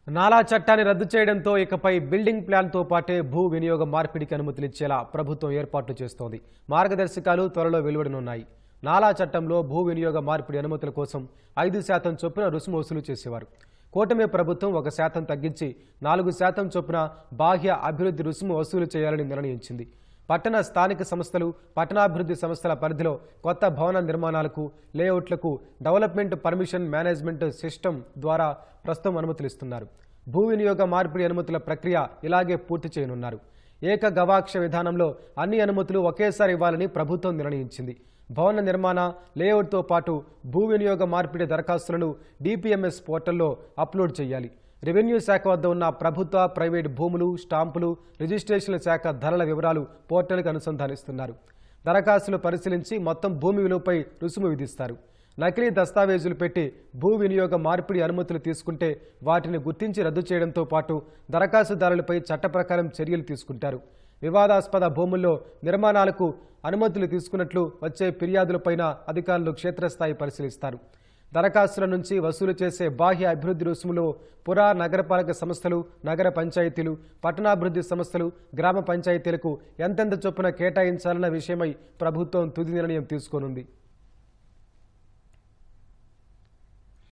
నాలా చట్టాన్ని రద్దు చేయడంతో ఇకపై బిల్డింగ్ ప్లాన్తో పాటే భూ వినియోగ మార్పిడికి అనుమతులు ఇచ్చేలా ప్రభుత్వం ఏర్పాట్లు చేస్తోంది. మార్గదర్శకాలు త్వరలో వెలువడనున్నాయి. నాలా చట్టంలో భూ వినియోగ మార్పిడి అనుమతుల కోసం 5% చొప్పున రుసుము వసూలు చేసేవారు. కూటమి ప్రభుత్వం 1% తగ్గించి 4% చొప్పున బాహ్య అభివృద్ధి రుసుము వసూలు చేయాలని నిర్ణయించింది. పట్టణ స్థానిక సంస్థలు, పట్టణాభివృద్ధి సంస్థల పరిధిలో కొత్త భవన నిర్మాణాలకు, లేఅవుట్లకు డెవలప్మెంట్ పర్మిషన్ మేనేజ్మెంట్ సిస్టమ్ ద్వారా ప్రస్తుతం అనుమతులు ఇస్తున్నారు. భూ వినియోగ మార్పిడి అనుమతుల ప్రక్రియ ఇలాగే పూర్తి చేయనున్నారు. ఏక గవాక్ష విధానంలో అన్ని అనుమతులు ఒకేసారి ఇవ్వాలని ప్రభుత్వం నిర్ణయించింది. భవన నిర్మాణ, లేఅవుట్తో పాటు భూ వినియోగ మార్పిడి దరఖాస్తులను డిపిఎంఎస్ పోర్టల్లో అప్లోడ్ చేయాలి. రెవెన్యూ శాఖ వద్ద ఉన్న ప్రభుత్వ, ప్రైవేటు భూములు, స్టాంపులు, రిజిస్ట్రేషన్ల శాఖ ధరల వివరాలు పోర్టల్కి అనుసంధానిస్తున్నారు. దరఖాస్తులు పరిశీలించి మొత్తం భూమి విలువపై రుసుము విధిస్తారు. నకిలీ దస్తావేజులు పెట్టి భూ వినియోగ మార్పిడి అనుమతులు తీసుకుంటే వాటిని గుర్తించి రద్దు చేయడంతో పాటు దరఖాస్తుదారులపై చట్ట ప్రకారం చర్యలు తీసుకుంటారు. వివాదాస్పద భూముల్లో నిర్మాణాలకు అనుమతులు తీసుకున్నట్లు వచ్చే ఫిర్యాదులపైన అధికారులు క్షేత్రస్థాయి పరిశీలిస్తారు. దరఖాస్తుల నుంచి వసూలు చేసే బాహ్య అభివృద్ధి రుసుములో పురా నగరపాలక సంస్థలు, నగర పంచాయతీలు, పట్టణాభివృద్ధి సంస్థలు, గ్రామ పంచాయతీలకు ఎంతెంత చొప్పున కేటాయించాలన్న విషయమై ప్రభుత్వం తుది నిర్ణయం తీసుకోనుంది.